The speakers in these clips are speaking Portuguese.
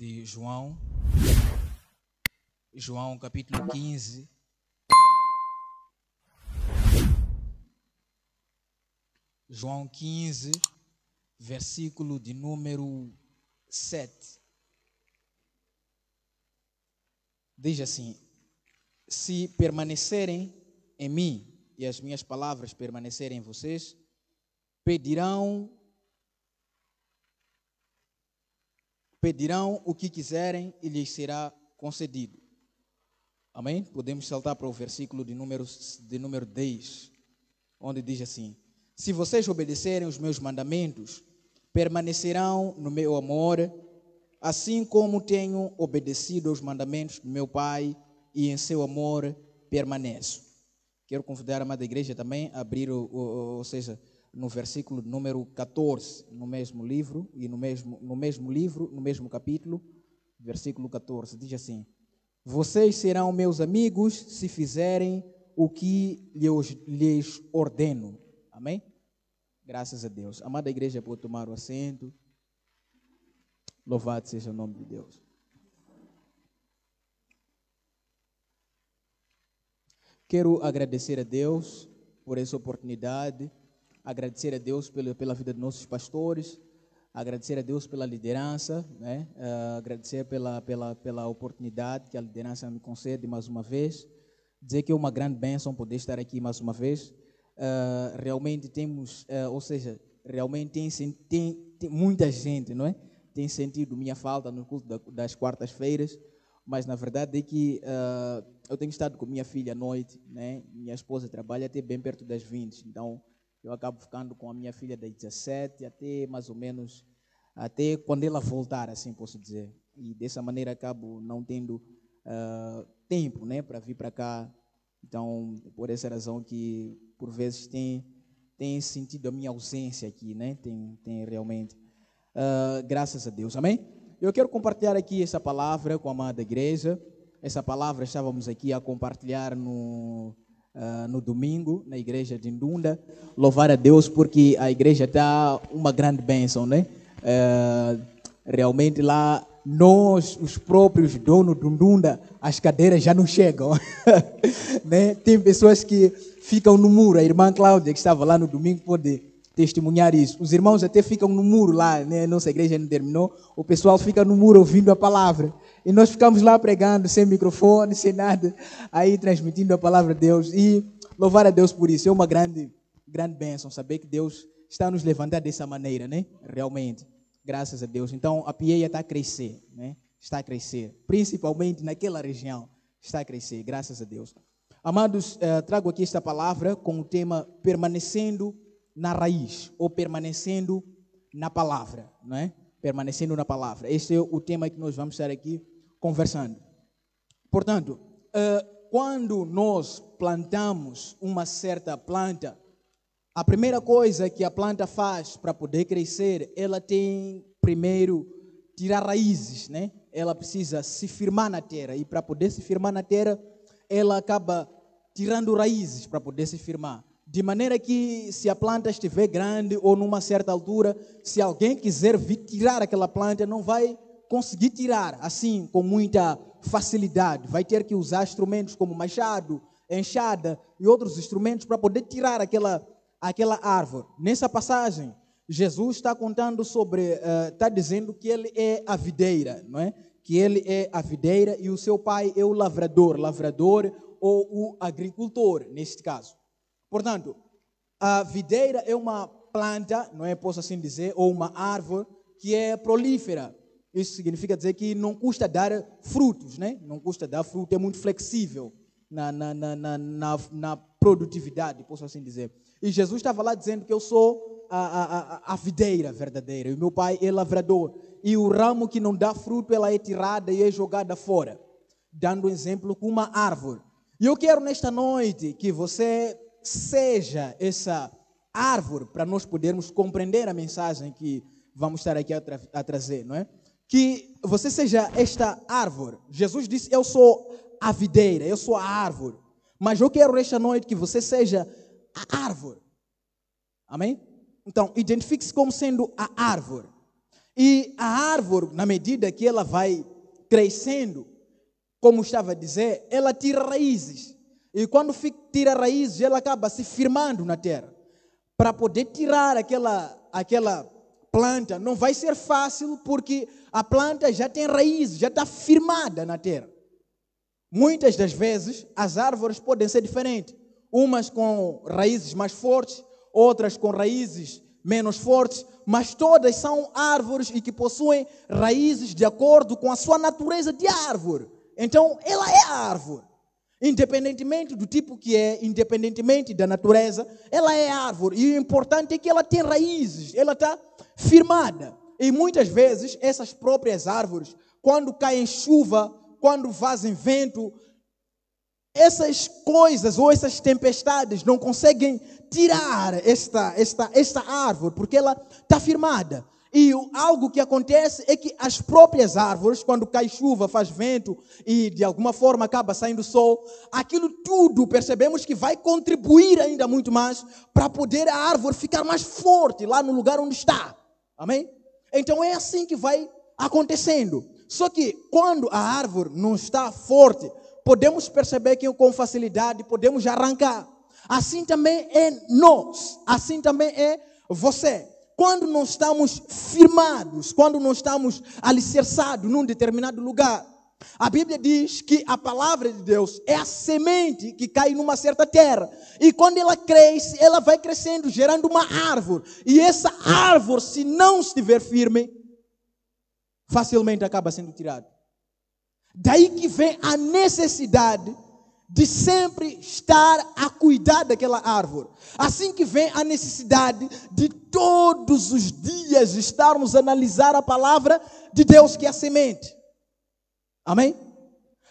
de João, capítulo 15. João 15, versículo de número 7. Diz assim: se permanecerem em mim e as minhas palavras permanecerem em vocês, pedirão o que quiserem e lhes será concedido. Amém? Podemos saltar para o versículo de número 10, onde diz assim: se vocês obedecerem os meus mandamentos, permanecerão no meu amor, assim como tenho obedecido aos mandamentos do meu Pai e em seu amor permaneço. Quero convidar a amada igreja também a abrir, ou seja, no versículo número 14, no mesmo livro, e no mesmo capítulo, versículo 14, diz assim: vocês serão meus amigos se fizerem o que lhes ordeno. Amém? Graças a Deus. Amada igreja, pode tomar o assento. Louvado seja o nome de Deus. Quero agradecer a Deus por essa oportunidade, agradecer a Deus pela vida de nossos pastores, agradecer a Deus pela liderança, né? Agradecer pela oportunidade que a liderança me concede mais uma vez, dizer que é uma grande bênção poder estar aqui mais uma vez. Realmente temos, realmente tem muita gente, não é? Tem sentido minha falta no culto das quartas-feiras, mas na verdade é que eu tenho estado com minha filha à noite, né? Minha esposa trabalha até bem perto das 20, então eu acabo ficando com a minha filha das 17 até mais ou menos, até quando ela voltar, assim posso dizer. E dessa maneira acabo não tendo tempo, né, para vir para cá. Então, por essa razão que por vezes tem sentido a minha ausência aqui, né? Tem realmente. Graças a Deus, amém? Eu quero compartilhar aqui essa palavra com a amada igreja. Essa palavra estávamos aqui a compartilhar no domingo, na igreja de Ndunda. Louvar a Deus porque a igreja está uma grande bênção, né? Realmente lá, nós, os próprios donos do Ndunda, as cadeiras já não chegam. Né? Tem pessoas que ficam no muro. A irmã Cláudia, que estava lá no domingo, pode testemunhar isso. Os irmãos até ficam no muro lá, né? Nossa igreja não terminou. O pessoal fica no muro ouvindo a palavra. E nós ficamos lá pregando, sem microfone, sem nada, aí transmitindo a palavra de Deus. E louvar a Deus por isso. É uma grande bênção saber que Deus está nos levantando dessa maneira, né? Realmente. Graças a Deus. Então, a Pieia está a crescer, né? Está a crescer. Principalmente naquela região. Está a crescer, graças a Deus. Amados, trago aqui esta palavra com o tema permanecendo na raiz, ou permanecendo na palavra, não é? Permanecendo na palavra. Este é o tema que nós vamos estar aqui conversando. Portanto, quando nós plantamos uma certa planta, a primeira coisa que a planta faz para poder crescer, ela tem primeiro tirar raízes, né? Ela precisa se firmar na terra, e para poder se firmar na terra, ela acaba tirando raízes para poder se firmar. De maneira que se a planta estiver grande ou numa certa altura, se alguém quiser vir tirar aquela planta, não vai conseguir tirar assim com muita facilidade. Vai ter que usar instrumentos como machado, enxada e outros instrumentos para poder tirar aquela árvore. Nessa passagem, Jesus está contando sobre, está dizendo que ele é a videira, não é? Que ele é a videira e o seu pai é o lavrador ou o agricultor, neste caso. Portanto, a videira é uma planta, não é, posso assim dizer, ou uma árvore que é prolífera. Isso significa dizer que não custa dar frutos, né? Não custa dar fruto, é muito flexível na produtividade, posso assim dizer. E Jesus estava lá dizendo que eu sou a videira verdadeira, e o meu pai é lavrador. E o ramo que não dá fruto, ela é tirada e é jogada fora. Dando um exemplo com uma árvore. E eu quero nesta noite que você seja essa árvore, para nós podermos compreender a mensagem que vamos estar aqui a trazer, não é? Que você seja esta árvore. Jesus disse: eu sou a videira, eu sou a árvore. Mas eu quero nesta noite que você seja a árvore. Amém? Então, identifique-se como sendo a árvore. E a árvore, na medida que ela vai crescendo, como estava a dizer, ela tira raízes. E quando tira raízes, ela acaba se firmando na terra. Para poder tirar aquela planta, não vai ser fácil, porque a planta já tem raízes, já está firmada na terra. Muitas das vezes, as árvores podem ser diferentes. Umas com raízes mais fortes, outras com raízes menos fortes, mas todas são árvores e que possuem raízes de acordo com a sua natureza de árvore. Então, ela é árvore. Independentemente do tipo que é, independentemente da natureza, ela é árvore. E o importante é que ela tem raízes, ela está firmada. E muitas vezes, essas próprias árvores, quando caem chuva, quando vazem vento, essas coisas ou essas tempestades não conseguem tirar esta árvore, porque ela está firmada. E algo que acontece é que as próprias árvores, quando cai chuva, faz vento e de alguma forma acaba saindo sol, aquilo tudo percebemos que vai contribuir ainda muito mais para poder a árvore ficar mais forte lá no lugar onde está. Amém? Então é assim que vai acontecendo. Só que quando a árvore não está forte, podemos perceber que com facilidade podemos arrancar. Assim também é nós, assim também é você. Quando não estamos firmados, quando não estamos alicerçados num determinado lugar, a Bíblia diz que a palavra de Deus é a semente que cai numa certa terra. E quando ela cresce, ela vai crescendo, gerando uma árvore. E essa árvore, se não estiver firme, facilmente acaba sendo tirada. Daí que vem a necessidade de sempre estar a cuidar daquela árvore. Assim que vem a necessidade de todos os dias estarmos a analisar a palavra de Deus, que é a semente. Amém?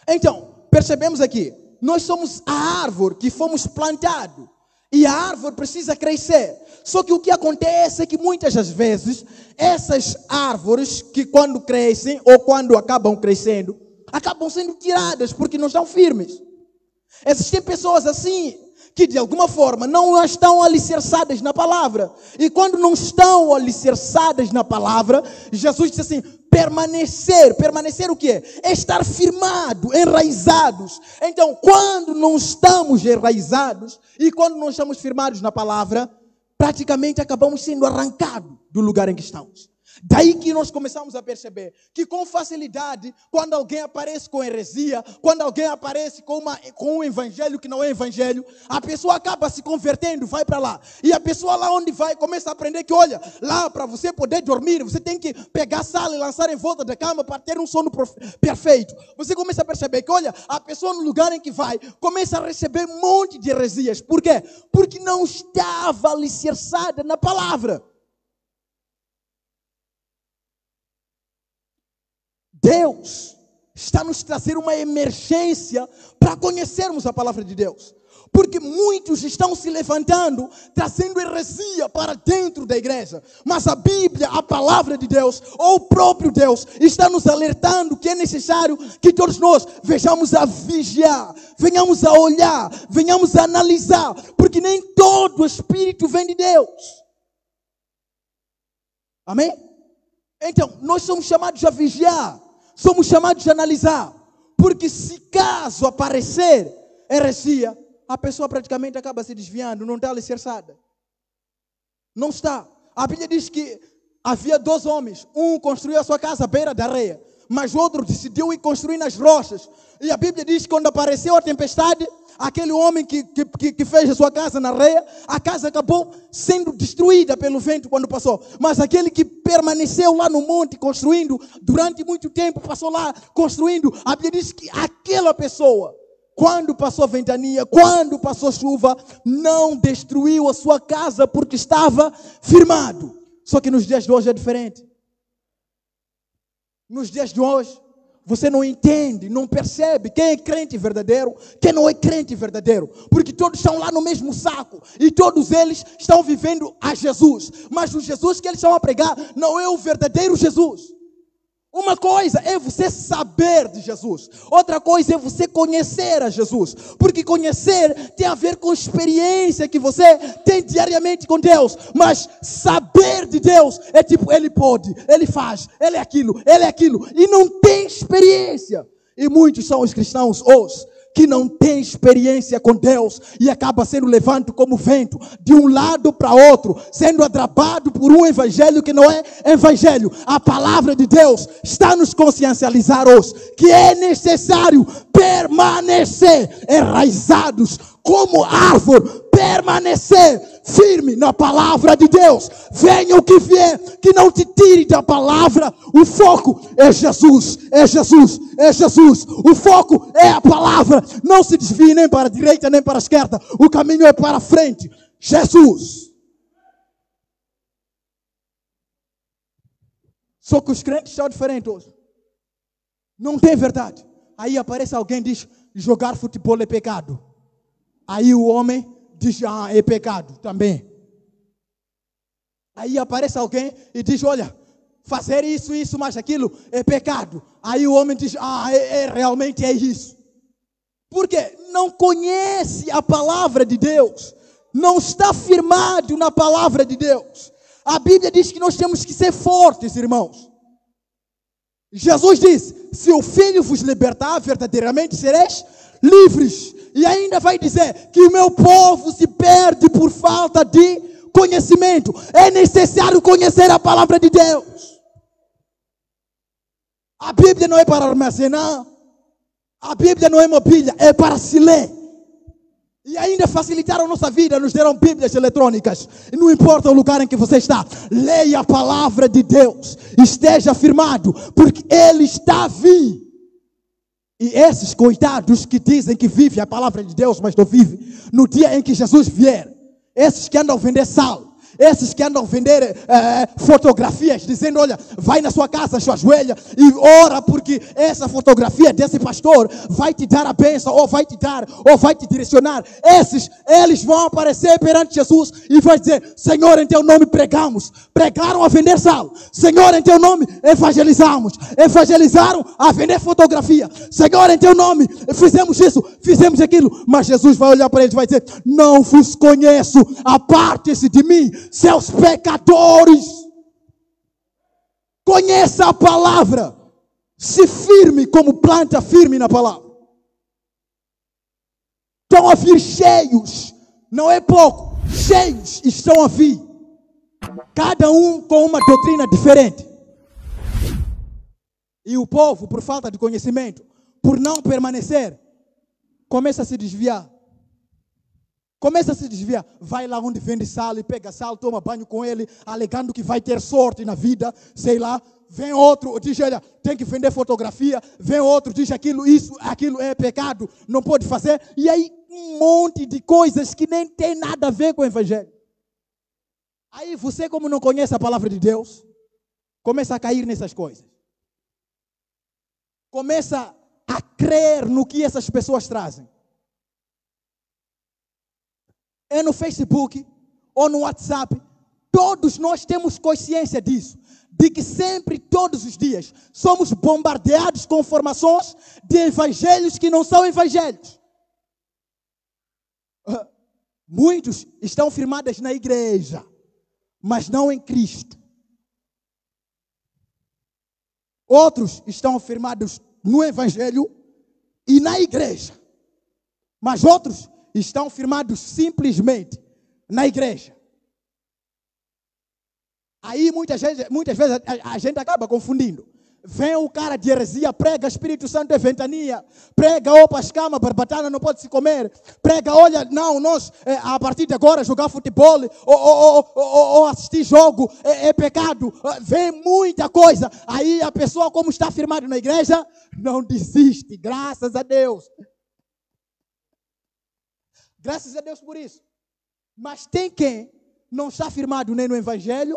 Então, percebemos aqui, nós somos a árvore que fomos plantados. E a árvore precisa crescer. Só que o que acontece é que muitas das vezes, essas árvores que quando crescem ou quando acabam crescendo, acabam sendo tiradas porque não estão firmes. Existem pessoas assim, que de alguma forma não estão alicerçadas na palavra. E quando não estão alicerçadas na palavra, Jesus disse assim, permanecer. Permanecer o quê? É estar firmado, enraizados. Então, quando não estamos enraizados e quando não estamos firmados na palavra, praticamente acabamos sendo arrancados do lugar em que estamos. Daí que nós começamos a perceber que com facilidade, quando alguém aparece com heresia, quando alguém aparece com um evangelho que não é evangelho, a pessoa acaba se convertendo, vai para lá. E a pessoa lá onde vai, começa a aprender que, olha, lá para você poder dormir, você tem que pegar a sala e lançar em volta da cama para ter um sono perfeito. Você começa a perceber que, olha, a pessoa no lugar em que vai, começa a receber um monte de heresias. Por quê? Porque não estava alicerçada na palavra. Deus está nos trazendo uma emergência para conhecermos a palavra de Deus. Porque muitos estão se levantando, trazendo heresia para dentro da igreja. Mas a Bíblia, a palavra de Deus, ou o próprio Deus, está nos alertando que é necessário que todos nós venhamos a vigiar, venhamos a olhar, venhamos a analisar. Porque nem todo Espírito vem de Deus. Amém? Então, nós somos chamados a vigiar. Somos chamados a analisar, porque se caso aparecer heresia, a pessoa praticamente acaba se desviando, não está alicerçada. Não está. A Bíblia diz que havia 2 homens, um construiu a sua casa à beira da areia, mas o outro decidiu ir construir nas rochas. E a Bíblia diz que quando apareceu a tempestade, aquele homem que fez a sua casa na areia, a casa acabou sendo destruída pelo vento quando passou. Mas aquele que permaneceu lá no monte construindo, durante muito tempo passou lá construindo, a Bíblia diz que aquela pessoa, quando passou ventania, quando passou chuva, não destruiu a sua casa porque estava firmado. Só que nos dias de hoje é diferente. Nos dias de hoje, você não entende, não percebe quem é crente verdadeiro, quem não é crente verdadeiro. Porque todos estão lá no mesmo saco. E todos eles estão vivendo a Jesus. Mas o Jesus que eles estão a pregar não é o verdadeiro Jesus. Uma coisa é você saber de Jesus. Outra coisa é você conhecer a Jesus. Porque conhecer tem a ver com a experiência que você tem diariamente com Deus. Mas saber de Deus é tipo, Ele pode, Ele faz, Ele é aquilo. E não tem experiência. E muitos são os cristãos hoje que não têm experiência com Deus e acaba sendo levado como vento de um lado para outro, sendo atrapado por um evangelho que não é evangelho. A palavra de Deus está nos consciencializar hoje que é necessário permanecer enraizados como árvore, permanecer firme na palavra de Deus. Venha o que vier, que não te tire da palavra. O foco é Jesus, é Jesus, é Jesus. O foco é a palavra. Não se desvie nem para a direita nem para a esquerda. O caminho é para a frente. Jesus. Só que os crentes estão diferentes hoje. Não tem verdade. Aí aparece alguém e diz, jogar futebol é pecado. Aí o homem diz, é pecado também. Aí aparece alguém e diz, olha, fazer isso, mais aquilo é pecado. Aí o homem diz, realmente é isso. Porque não conhece a palavra de Deus. Não está firmado na palavra de Deus. A Bíblia diz que nós temos que ser fortes, irmãos. Jesus disse, se o Filho vos libertar, verdadeiramente sereis livres. E ainda vai dizer que o meu povo se perde por falta de conhecimento. É necessário conhecer a palavra de Deus. A Bíblia não é para armazenar. A Bíblia não é mobília, é para se ler. E ainda facilitaram a nossa vida, nos deram Bíblias eletrônicas. E não importa o lugar em que você está, leia a palavra de Deus. Esteja firmado, porque Ele está vivo. E esses coitados que dizem que vivem a palavra de Deus, mas não vivem, no dia em que Jesus vier, esses que andam a vender sal, esses que andam a vender fotografias, dizendo, olha, vai na sua casa, se ajoelha e ora, porque essa fotografia desse pastor vai te dar a bênção, ou vai te direcionar. Esses, eles vão aparecer perante Jesus e vai dizer, Senhor, em teu nome pregamos. Pregaram a vender sal. Senhor, em teu nome evangelizamos. Evangelizaram a vender fotografia. Senhor, em teu nome fizemos isso, fizemos aquilo. Mas Jesus vai olhar para eles e vai dizer, não vos conheço, aparte-se de mim, seus pecadores. Conheça a palavra. Se firme como planta firme na palavra. Estão a vir cheios. Não é pouco. Cheios estão a vir. Cada um com uma doutrina diferente. E o povo, por falta de conhecimento, por não permanecer, começa a se desviar. Vai lá onde vende sal e pega sal, toma banho com ele, alegando que vai ter sorte na vida, sei lá. Vem outro, diz, olha, tem que vender fotografia. Vem outro, diz aquilo é pecado, não pode fazer. E aí um monte de coisas que nem tem nada a ver com o evangelho. Aí você, como não conhece a palavra de Deus, começa a cair nessas coisas. Começa a crer no que essas pessoas trazem. É no Facebook ou no WhatsApp. Todos nós temos consciência disso. De que sempre, todos os dias, somos bombardeados com informações de evangelhos que não são evangelhos. Muitos estão firmados na igreja, mas não em Cristo. Outros estão firmados no evangelho e na igreja. Mas outros estão firmados simplesmente na igreja. Aí muitas vezes a gente acaba confundindo. Vem o cara de heresia, prega Espírito Santo é ventania, prega opa, escama, barbatana não pode se comer, prega, olha, não, nós a partir de agora jogar futebol ou assistir jogo é pecado. Vem muita coisa. Aí a pessoa, como está firmada na igreja, não desiste, graças a Deus. Graças a Deus por isso. Mas tem quem não está firmado nem no evangelho,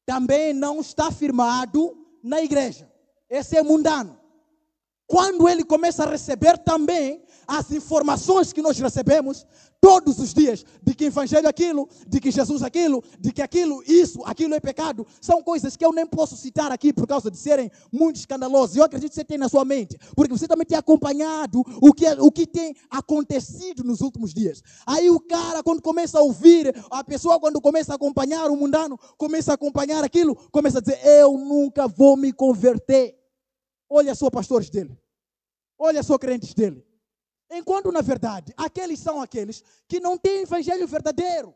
também não está firmado na igreja. Esse é mundano. quando ele começa a receber também as informações que nós recebemos todos os dias, de que evangelho é aquilo, de que Jesus é aquilo, de que aquilo, isso, aquilo é pecado, são coisas que eu nem posso citar aqui por causa de serem muito escandalosas. Eu acredito que você tem na sua mente, porque você também tem acompanhado o que tem acontecido nos últimos dias. Aí o cara, quando começa a ouvir, a pessoa quando começa a acompanhar o mundano, começa a acompanhar aquilo, começa a dizer, eu nunca vou me converter. Olha só pastores dele, olha só crentes dele. Enquanto, na verdade, aqueles são aqueles que não têm evangelho verdadeiro.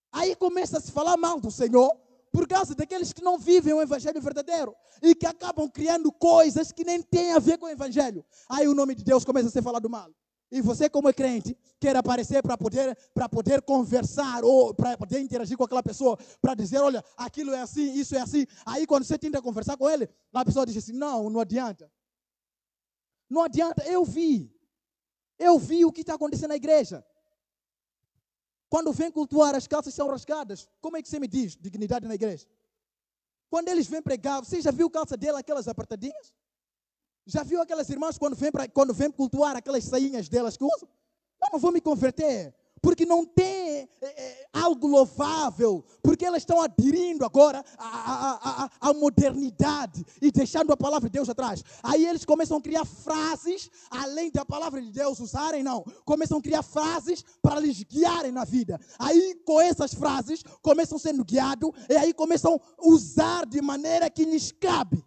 Aí começa a se falar mal do Senhor por causa daqueles que não vivem o evangelho verdadeiro e que acabam criando coisas que nem têm a ver com o evangelho. Aí o nome de Deus começa a ser falado mal. E você, como é crente, quer aparecer para poder conversar ou para poder interagir com aquela pessoa, para dizer, olha, aquilo é assim, isso é assim. Aí quando você tenta conversar com ele, a pessoa diz assim, não adianta. Não adianta, eu vi o que está acontecendo na igreja. Quando vem cultuar, as calças são rasgadas. Como é que você me diz dignidade na igreja? Quando eles vêm pregar, você já viu calça dela, aquelas apertadinhas? Já viu aquelas irmãs quando vêm cultuar aquelas sainhas delas que usam? Eu não vou me converter, porque não tem algo louvável, porque elas estão aderindo agora à modernidade e deixando a palavra de Deus atrás. Aí eles começam a criar frases, além da palavra de Deus usarem, não. Começam a criar frases para lhes guiarem na vida. Aí com essas frases, começam sendo guiados, e aí começam a usar de maneira que lhes cabe.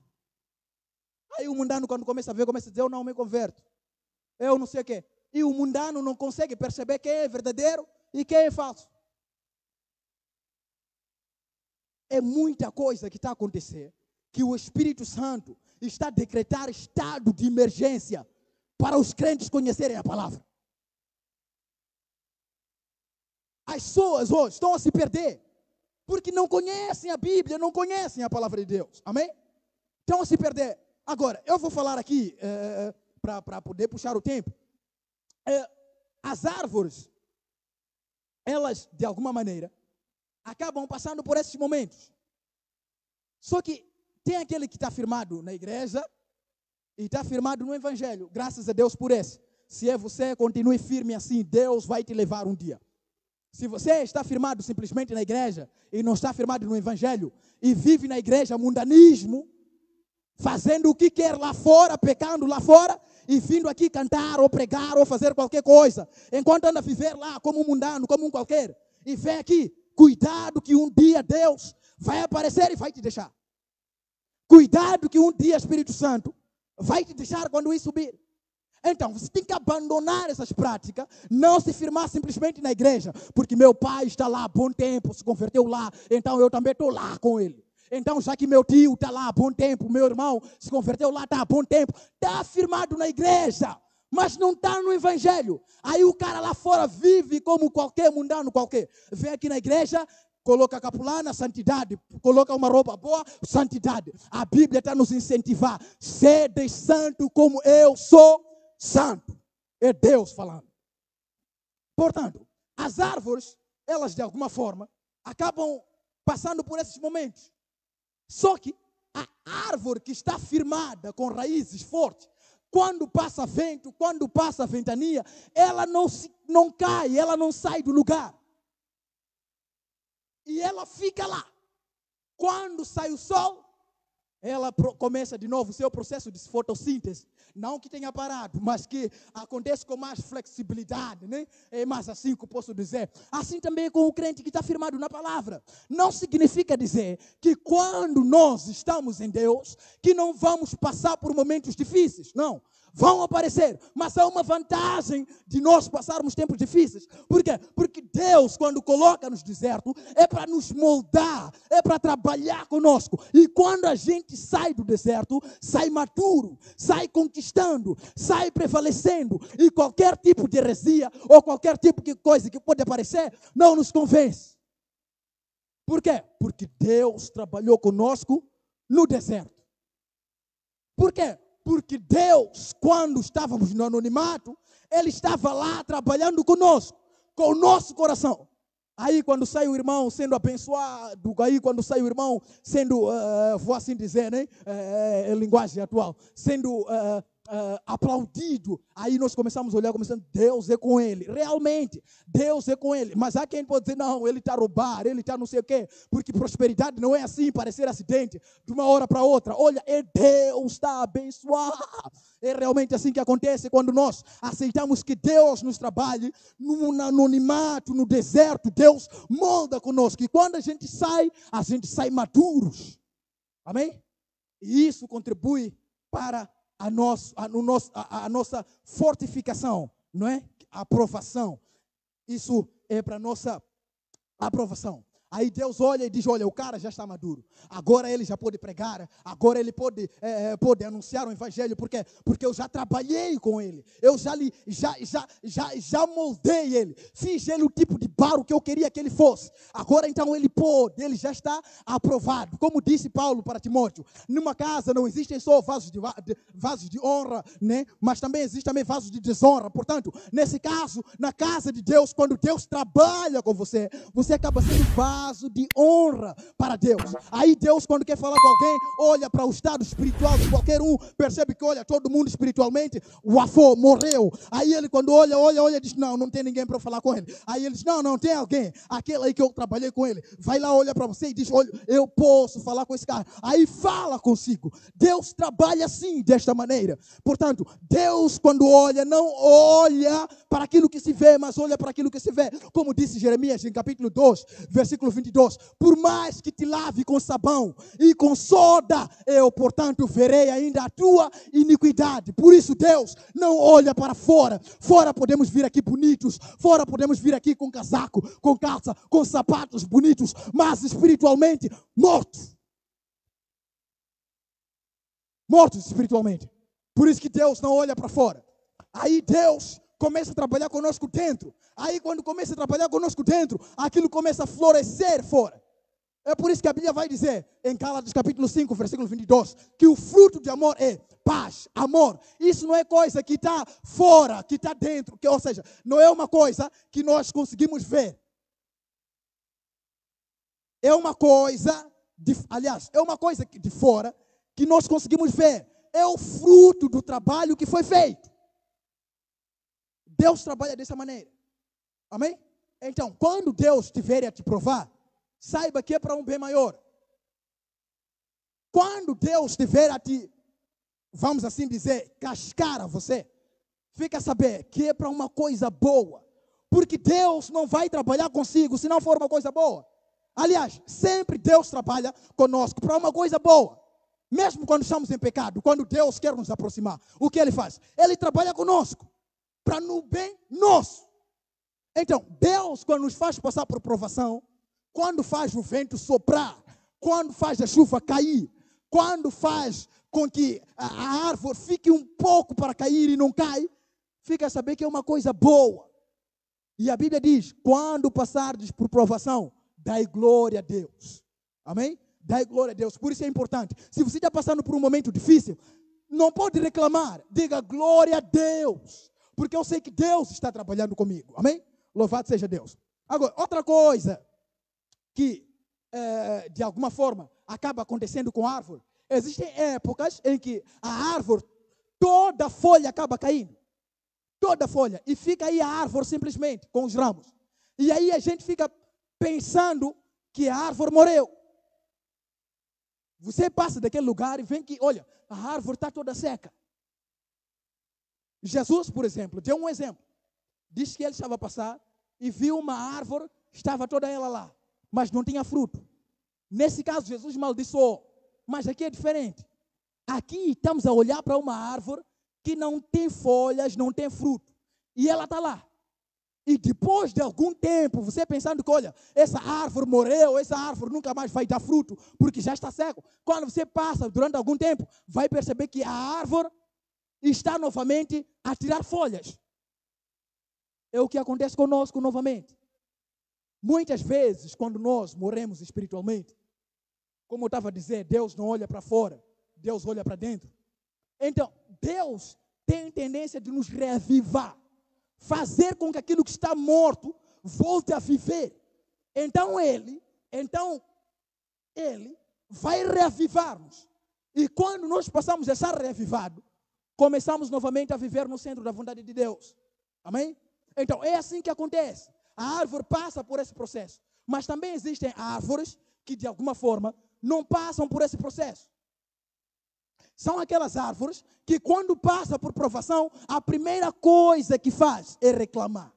Aí o mundano, quando começa a ver, começa a dizer, eu não me converto. Eu não sei o quê. E o mundano não consegue perceber quem é verdadeiro e quem é falso. É muita coisa que está a acontecer, que o Espírito Santo está a decretar estado de emergência para os crentes conhecerem a palavra. As pessoas hoje estão a se perder, porque não conhecem a Bíblia, não conhecem a palavra de Deus. Amém? Estão a se perder. Agora, eu vou falar aqui, para poder puxar o tempo. As árvores, elas, de alguma maneira, acabam passando por esses momentos. Só que tem aquele que está firmado na igreja e está firmado no evangelho. Graças a Deus por esse. Se é você, continue firme assim, Deus vai te levar um dia. Se você está firmado simplesmente na igreja e não está firmado no evangelho e vive na igreja mundanismo, fazendo o que quer lá fora, pecando lá fora, e vindo aqui cantar, ou pregar, ou fazer qualquer coisa, enquanto anda a viver lá como um mundano, como um qualquer, e vem aqui, cuidado que um dia Deus vai aparecer e vai te deixar. Cuidado que um dia Espírito Santo vai te deixar quando isso subir. Então, você tem que abandonar essas práticas, não se firmar simplesmente na igreja, porque meu pai está lá há bom tempo, se converteu lá, então eu também estou lá com ele. Então, já que meu tio está lá há bom tempo, meu irmão se converteu lá, está há bom tempo, está firmado na igreja, mas não está no evangelho. Aí o cara lá fora vive como qualquer mundano qualquer. Vem aqui na igreja, coloca capulana, santidade. Coloca uma roupa boa, santidade. A Bíblia está nos incentivar. Sede santo como eu sou santo. É Deus falando. Portanto, as árvores, elas de alguma forma, acabam passando por esses momentos. Só que a árvore que está firmada com raízes fortes, quando passa vento, quando passa ventania, ela não cai, ela não sai do lugar. E ela fica lá. Quando sai o sol, ela começa de novo o seu processo de fotossíntese. Não que tenha parado, mas que acontece com mais flexibilidade, né? É mais assim que eu posso dizer. Assim também com o crente que está firmado na palavra. Não significa dizer que quando nós estamos em Deus, que não vamos passar por momentos difíceis. Não. Vão aparecer, mas há uma vantagem de nós passarmos tempos difíceis. Por quê? Porque Deus, quando coloca nos desertos, é para nos moldar, é para trabalhar conosco. E quando a gente sai do deserto, sai maduro, sai conquistando, sai prevalecendo. E qualquer tipo de heresia ou qualquer tipo de coisa que pode aparecer, não nos convence. Por quê? Porque Deus trabalhou conosco no deserto. Por quê? Porque Deus, quando estávamos no anonimato, Ele estava lá trabalhando conosco, com o nosso coração. Aí quando sai o irmão sendo abençoado, aí quando sai o irmão sendo, vou assim dizer, né? Linguagem atual, sendo aplaudido, aí nós começamos a olhar, Deus é com ele, realmente, Deus é com ele, mas há quem pode dizer, não, ele está a roubar, ele está não sei o quê, porque prosperidade não é assim, parecer acidente, de uma hora para outra, olha, é Deus está a abençoar, é realmente assim que acontece quando nós aceitamos que Deus nos trabalhe, no anonimato, no deserto, Deus molda conosco, e quando a gente sai maduros, amém? E isso contribui para a nossa fortificação, não é? A aprovação. Isso é para a nossa aprovação. Aí Deus olha e diz, olha, o cara já está maduro. Agora ele já pode pregar. Agora ele pode anunciar o evangelho. Por quê? Porque eu já trabalhei com ele. Eu já moldei ele. Fiz ele o tipo de barro que eu queria que ele fosse. Agora então ele pode. Ele já está aprovado. Como disse Paulo para Timóteo. Numa casa não existem só vasos de honra, né? Mas também existem vasos de desonra. Portanto, nesse caso, na casa de Deus, quando Deus trabalha com você, você acaba sendo vaso de honra para Deus. Aí Deus, quando quer falar com alguém, olha para o estado espiritual de qualquer um, percebe que olha, todo mundo espiritualmente, o avô morreu. Aí ele quando olha, diz, não tem ninguém para falar com ele. Aí ele diz, não, tem alguém, aquele aí que eu trabalhei com ele, vai lá, olha para você e diz, olha, eu posso falar com esse cara. Aí fala consigo. Deus trabalha assim, desta maneira. Portanto, Deus quando olha, não olha para aquilo que se vê, mas olha para aquilo que se vê. Como disse Jeremias em capítulo 2, versículo 22, por mais que te lave com sabão e com soda, eu, portanto, verei ainda a tua iniquidade. Por isso, Deus não olha para fora. Fora podemos vir aqui bonitos, fora podemos vir aqui com casaco, com calça, com sapatos bonitos, mas espiritualmente mortos. Mortos espiritualmente. Por isso que Deus não olha para fora. Aí Deus começa a trabalhar conosco dentro. Aí quando começa a trabalhar conosco dentro, aquilo começa a florescer fora. É por isso que a Bíblia vai dizer, em Gálatas capítulo 5, versículo 22, que o fruto de amor é paz, amor. Isso não é coisa que está fora, que está dentro. Ou seja, não é uma coisa que nós conseguimos ver. É uma coisa, é uma coisa de fora que nós conseguimos ver. É o fruto do trabalho que foi feito. Deus trabalha dessa maneira. Amém? Então, quando Deus tiver a te provar, saiba que é para um bem maior. Quando Deus tiver a te, vamos assim dizer, cascar a você, fica a saber que é para uma coisa boa. Porque Deus não vai trabalhar consigo se não for uma coisa boa. Aliás, sempre Deus trabalha conosco para uma coisa boa. Mesmo quando estamos em pecado, quando Deus quer nos aproximar, o que Ele faz? Ele trabalha conosco para no bem nosso. Então, Deus, quando nos faz passar por provação, quando faz o vento soprar, quando faz a chuva cair, quando faz com que a árvore fique um pouco para cair e não cai, fica a saber que é uma coisa boa. E a Bíblia diz, quando passardes por provação, dai glória a Deus. Amém? Dai glória a Deus. Por isso é importante. Se você está passando por um momento difícil, não pode reclamar. Diga glória a Deus. Porque eu sei que Deus está trabalhando comigo. Amém? Louvado seja Deus. Agora, outra coisa que, de alguma forma, acaba acontecendo com a árvore. Existem épocas em que a árvore, toda a folha acaba caindo. Toda a folha. E fica aí a árvore simplesmente, com os ramos. E aí a gente fica pensando que a árvore morreu. Você passa daquele lugar e vê que, olha, a árvore está toda seca. Jesus, por exemplo, deu um exemplo. Diz que ele estava a passar e viu uma árvore, estava toda ela lá, mas não tinha fruto. Nesse caso, Jesus maldiçoou. Mas aqui é diferente. Aqui estamos a olhar para uma árvore que não tem folhas, não tem fruto. E ela está lá. E depois de algum tempo, você pensando que, olha, essa árvore morreu, essa árvore nunca mais vai dar fruto, porque já está seco. Quando você passa durante algum tempo, vai perceber que a árvore está novamente a tirar folhas. É o que acontece conosco novamente. Muitas vezes, quando nós morremos espiritualmente, como eu estava a dizer, Deus não olha para fora, Deus olha para dentro. Então, Deus tem tendência de nos reavivar, fazer com que aquilo que está morto volte a viver. Então ele vai reavivar-nos. E quando nós passamos a estar reavivados, começamos novamente a viver no centro da vontade de Deus. Amém? Então é assim que acontece. A árvore passa por esse processo. Mas também existem árvores que de alguma forma não passam por esse processo. São aquelas árvores que quando passa por provação, a primeira coisa que faz é reclamar.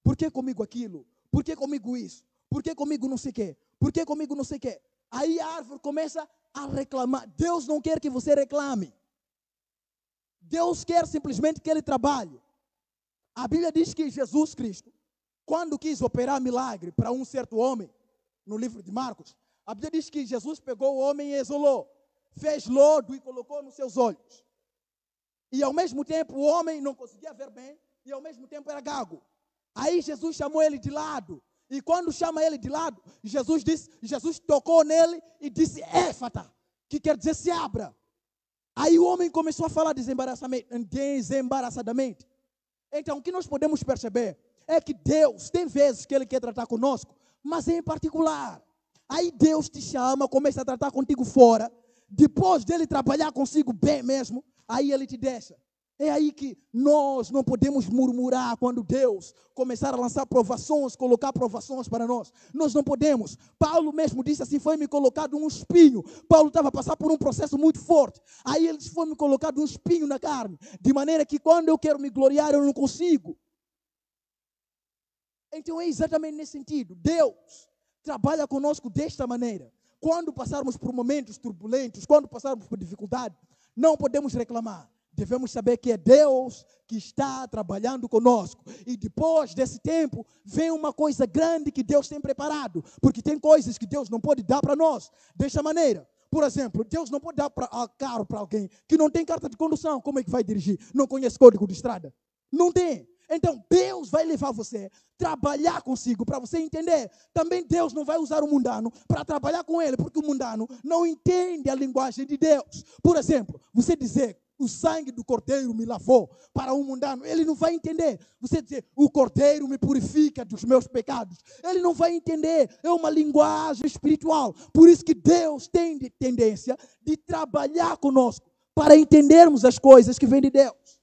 Por que comigo aquilo? Por que comigo isso? Por que comigo não sei o quê? Por que comigo não sei o quê? Aí a árvore começa a reclamar. Deus não quer que você reclame. Deus quer simplesmente que ele trabalhe. A Bíblia diz que Jesus Cristo, quando quis operar milagre para um certo homem, no livro de Marcos, a Bíblia diz que Jesus pegou o homem e isolou, fez lodo e colocou nos seus olhos. E ao mesmo tempo o homem não conseguia ver bem e ao mesmo tempo era gago. Aí Jesus chamou ele de lado. E quando chama ele de lado, Jesus tocou nele e disse, éfata, que quer dizer se abra. Aí o homem começou a falar desembaraçadamente. Então, o que nós podemos perceber é que Deus, tem vezes que ele quer tratar conosco, mas em particular. Aí Deus te chama, começa a tratar contigo fora. Depois dele trabalhar consigo bem mesmo, aí ele te deixa. É aí que nós não podemos murmurar quando Deus começar a lançar provações, colocar provações para nós. Nós não podemos. Paulo mesmo disse assim, foi-me colocado um espinho. Paulo estava a passar por um processo muito forte. Aí ele disse, foi-me colocado um espinho na carne. De maneira que quando eu quero me gloriar, eu não consigo. Então é exatamente nesse sentido. Deus trabalha conosco desta maneira. Quando passarmos por momentos turbulentos, quando passarmos por dificuldade, não podemos reclamar. Devemos saber que é Deus que está trabalhando conosco. E depois desse tempo, vem uma coisa grande que Deus tem preparado. Porque tem coisas que Deus não pode dar para nós desta maneira. Por exemplo, Deus não pode dar carro para alguém que não tem carta de condução. Como é que vai dirigir? Não conhece código de estrada? Não tem. Então, Deus vai levar você, trabalhar consigo, para você entender. Também Deus não vai usar o mundano para trabalhar com ele, porque o mundano não entende a linguagem de Deus. Por exemplo, você dizer, o sangue do cordeiro me lavou, para um mundano, ele não vai entender. Você dizer, o cordeiro me purifica dos meus pecados, ele não vai entender. É uma linguagem espiritual. Por isso que Deus tem tendência de trabalhar conosco, para entendermos as coisas que vêm de Deus.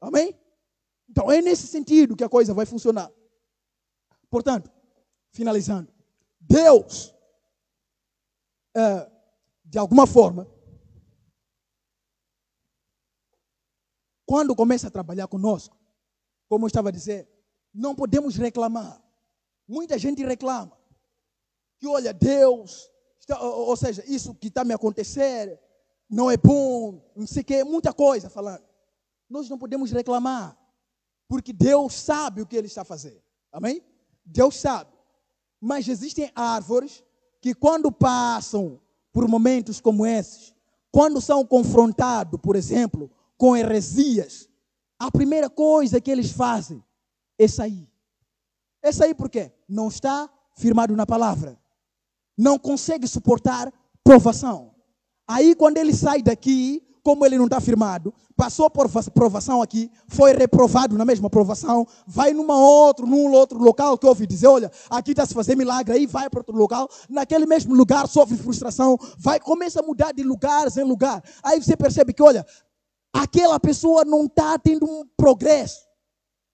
Amém? Então é nesse sentido que a coisa vai funcionar. Portanto, finalizando, Deus, de alguma forma, quando começa a trabalhar conosco, como eu estava a dizer, não podemos reclamar. Muita gente reclama. Que olha, Deus, ou seja, isso que está me acontecendo, não é bom, não sei o que, muita coisa falando. Nós não podemos reclamar, porque Deus sabe o que Ele está fazendo. Amém? Deus sabe. Mas existem árvores que quando passam por momentos como esses, quando são confrontados, por exemplo, com heresias, a primeira coisa que eles fazem é sair. É sair por quê? Não está firmado na palavra. Não consegue suportar provação. Aí quando ele sai daqui, como ele não está firmado, passou por provação aqui, foi reprovado na mesma provação, vai num outro local que ouve dizer, olha, aqui está se fazer milagre, aí vai para outro local, naquele mesmo lugar sofre frustração, começa a mudar de lugares em lugar. Aí você percebe que, olha, aquela pessoa não está tendo um progresso.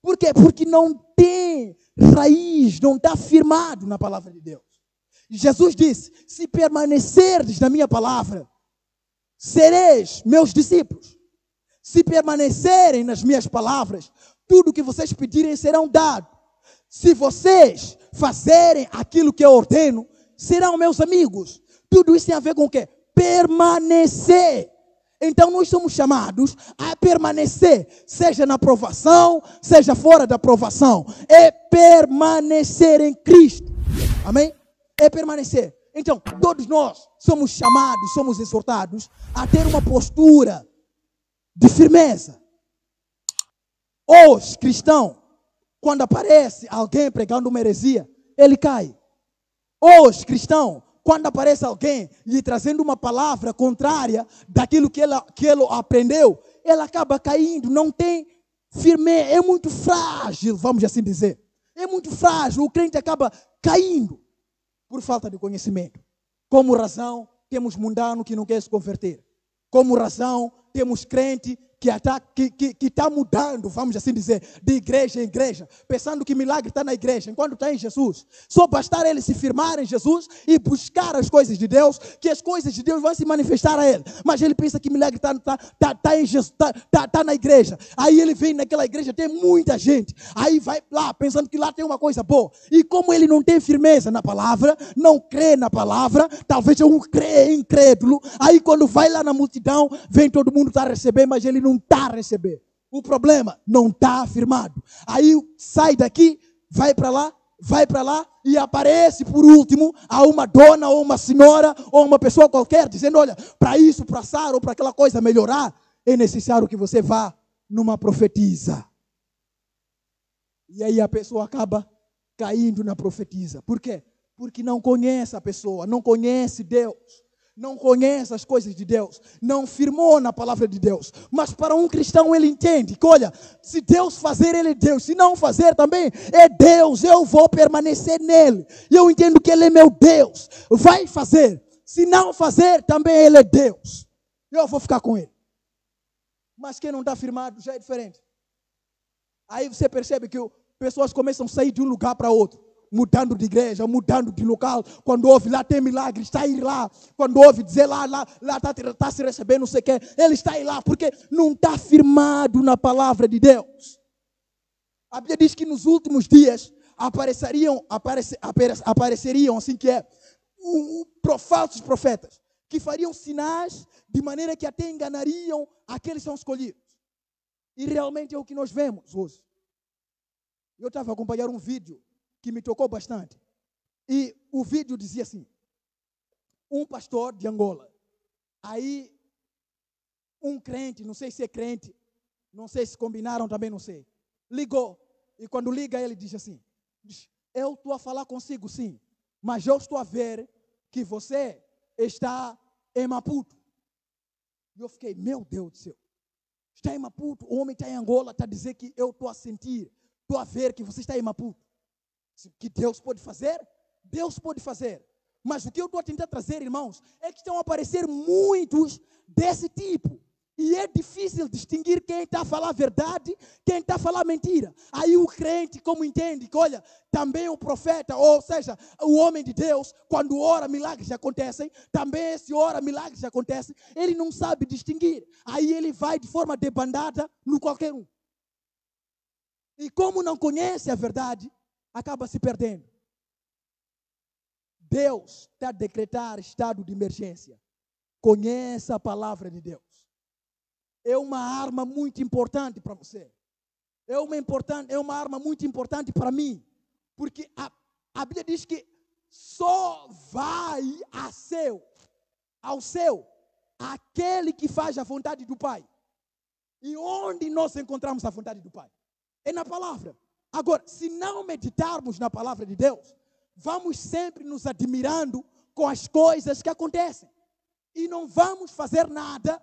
Por quê? Porque não tem raiz, não está firmado na palavra de Deus. Jesus disse, se permanecerdes na minha palavra, sereis meus discípulos. Se permanecerem nas minhas palavras, tudo que vocês pedirem serão dado. Se vocês fazerem aquilo que eu ordeno, serão meus amigos. Tudo isso tem a ver com o quê? Permanecer. Então nós somos chamados a permanecer, seja na provação, seja fora da provação. É permanecer em Cristo. Amém? É permanecer. Então, todos nós somos chamados, somos exortados a ter uma postura de firmeza. Os cristãos, quando aparece alguém pregando uma heresia, ele cai. Os cristãos, quando aparece alguém lhe trazendo uma palavra contrária daquilo que ele aprendeu, ele acaba caindo, não tem firmeza, é muito frágil, vamos assim dizer. É muito frágil, o crente acaba caindo por falta de conhecimento. Como razão, temos mundano que não quer se converter. Como razão, temos crente que está mudando, vamos assim dizer, de igreja em igreja, pensando que milagre está na igreja, enquanto está em Jesus. Só bastar ele se firmar em Jesus e buscar as coisas de Deus, que as coisas de Deus vão se manifestar a ele. Mas ele pensa que milagre está em Jesus, está na igreja. Aí ele vem naquela igreja, tem muita gente. Aí vai lá, pensando que lá tem uma coisa boa. E como ele não tem firmeza na palavra, não crê na palavra, talvez é um incrédulo. Aí quando vai lá na multidão, vem todo mundo está a receber, mas ele não está a receber. O problema não está afirmado. Aí sai daqui, vai para lá e aparece por último a uma dona ou uma senhora ou uma pessoa qualquer dizendo, olha, para isso, para assar ou para aquela coisa melhorar, é necessário que você vá numa profetisa. E aí a pessoa acaba caindo na profetisa. Por quê? Porque não conhece a pessoa, não conhece Deus. Não conhece as coisas de Deus, não firmou na palavra de Deus. Mas para um cristão ele entende que, olha, se Deus fazer, ele é Deus. Se não fazer também, é Deus. Eu vou permanecer nele. E eu entendo que ele é meu Deus. Vai fazer. Se não fazer, também ele é Deus. Eu vou ficar com ele. Mas quem não está firmado já é diferente. Aí você percebe que pessoas começam a sair de um lugar para outro. Mudando de igreja, mudando de local. Quando ouve lá tem milagre, está aí lá. Quando ouve dizer lá está se recebendo, não sei o que, ele está aí lá, porque não está firmado na palavra de Deus. A Bíblia diz que nos últimos dias apareceriam assim que é, falsos profetas, que fariam sinais de maneira que até enganariam aqueles que são escolhidos. E realmente é o que nós vemos hoje. Eu estava a acompanhar um vídeo que me tocou bastante. E o vídeo dizia assim, um pastor de Angola, aí um crente, não sei se é crente, não sei se combinaram também, não sei, ligou, e quando liga ele diz assim, eu estou a falar consigo sim, mas eu estou a ver que você está em Maputo. E eu fiquei, meu Deus do céu, está em Maputo, o homem está em Angola, está a dizer que eu estou a sentir, estou a ver que você está em Maputo. Que Deus pode fazer? Deus pode fazer. Mas o que eu estou a tentar trazer, irmãos, é que estão a aparecer muitos desse tipo. E é difícil distinguir quem está a falar a verdade, quem está a falar mentira. Aí o crente, como entende, que olha, também o profeta, ou seja, o homem de Deus, quando ora, milagres acontecem, também esse ora, milagres acontecem, ele não sabe distinguir. Aí ele vai de forma debandada no qualquer um. E como não conhece a verdade, acaba se perdendo. Deus está a decretar estado de emergência. Conheça a palavra de Deus. É uma arma muito importante para você. É uma arma muito importante para mim. Porque a Bíblia diz que só vai ao céu, aquele que faz a vontade do Pai. E onde nós encontramos a vontade do Pai? É na palavra. Agora, se não meditarmos na palavra de Deus, vamos sempre nos admirando com as coisas que acontecem. E não vamos fazer nada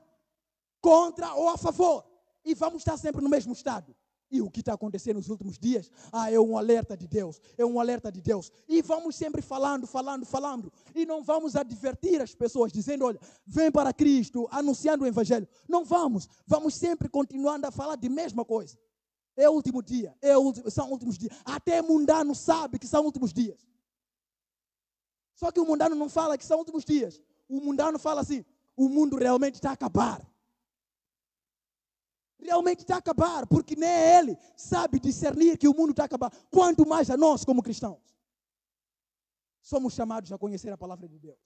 contra ou a favor. E vamos estar sempre no mesmo estado. E o que está acontecendo nos últimos dias? É um alerta de Deus. É um alerta de Deus. E vamos sempre falando. E não vamos advertir as pessoas, dizendo, olha, vem para Cristo, anunciando o Evangelho. Não vamos. Vamos sempre continuando a falar de mesma coisa. É o último dia, são últimos dias. Até mundano sabe que são últimos dias. Só que o mundano não fala que são últimos dias. O mundano fala assim, o mundo realmente está a acabar. Realmente está a acabar, porque nem ele sabe discernir que o mundo está a acabar. Quanto mais a nós como cristãos. Somos chamados a conhecer a palavra de Deus.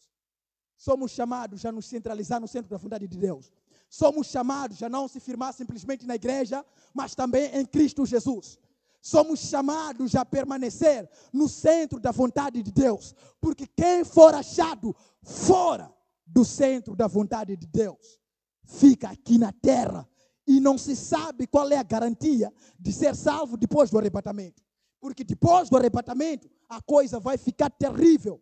Somos chamados a nos centralizar no centro da vontade de Deus. Somos chamados a não se firmar simplesmente na igreja, mas também em Cristo Jesus. Somos chamados a permanecer no centro da vontade de Deus. Porque quem for achado fora do centro da vontade de Deus, fica aqui na terra. E não se sabe qual é a garantia de ser salvo depois do arrebatamento. Porque depois do arrebatamento, a coisa vai ficar terrível.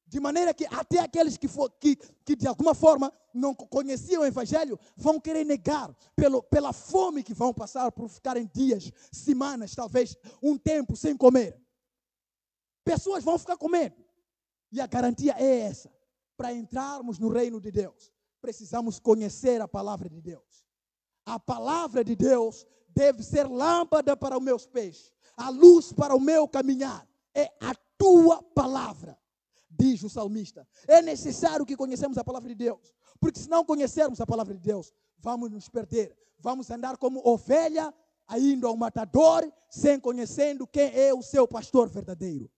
De maneira que até aqueles que de alguma forma não conheciam o Evangelho vão querer negar pela fome que vão passar por ficarem dias, semanas, talvez um tempo sem comer. Pessoas vão ficar com medo. E a garantia é essa. Para entrarmos no reino de Deus, precisamos conhecer a palavra de Deus. A palavra de Deus deve ser lâmpada para os meus pés, a luz para o meu caminhar. É a tua palavra. Diz o salmista, é necessário que conheçamos a palavra de Deus, porque se não conhecermos a palavra de Deus, vamos nos perder, vamos andar como ovelha, indo ao matador, sem conhecendo quem é o seu pastor verdadeiro.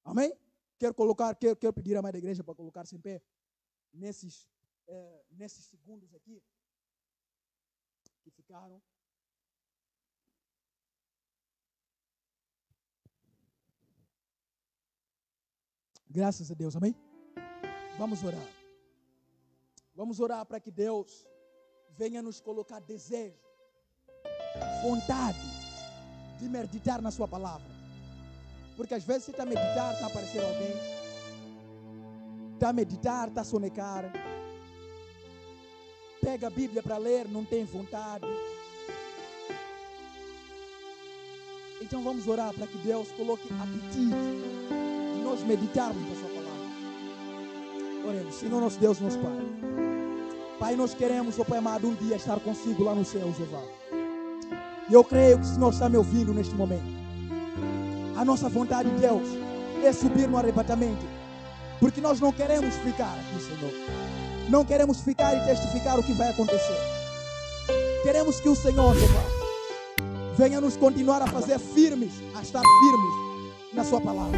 Amém? Quero pedir à mãe da igreja para colocar-se em pé, nesses segundos aqui, que ficaram. Graças a Deus, amém? Vamos orar. Vamos orar para que Deus venha nos colocar desejo, vontade de meditar na sua palavra. Porque às vezes você está a meditar, está a aparecer alguém. Está a meditar, está a sonecar. Pega a Bíblia para ler, não tem vontade. Então vamos orar para que Deus coloque apetite nós meditarmos na sua palavra. Oremos. Senhor nosso Deus, nosso Pai. Pai, nós queremos, ó Pai amado, um dia estar consigo lá no céu, Jeová. E eu creio que o Senhor está me ouvindo neste momento. A nossa vontade, Deus, é subir no arrebatamento. Porque nós não queremos ficar aqui, Senhor. Não queremos ficar e testificar o que vai acontecer. Queremos que o Senhor, Jeová, venha nos continuar a fazer firmes, a estar firmes na sua palavra.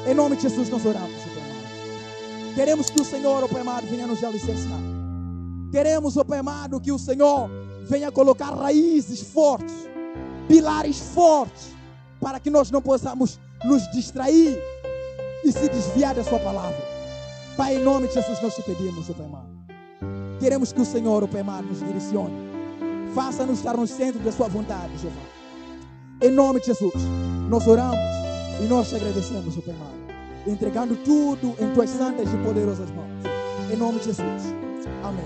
Em nome de Jesus nós oramos, ó Pai amado. Queremos que o Senhor, ó Pai amado, venha nos alicerçar. Queremos, ó Pai amado, que o Senhor venha colocar raízes fortes, pilares fortes, para que nós não possamos nos distrair e se desviar da sua palavra. Pai, em nome de Jesus nós te pedimos, ó Pai amado. Queremos que o Senhor, ó Pai amado, nos direcione. Faça-nos estar no centro da sua vontade, Jeová. Em nome de Jesus, nós oramos e nós te agradecemos, ó Pai amado, entregando tudo em tuas santas e poderosas mãos. Em nome de Jesus. Amém.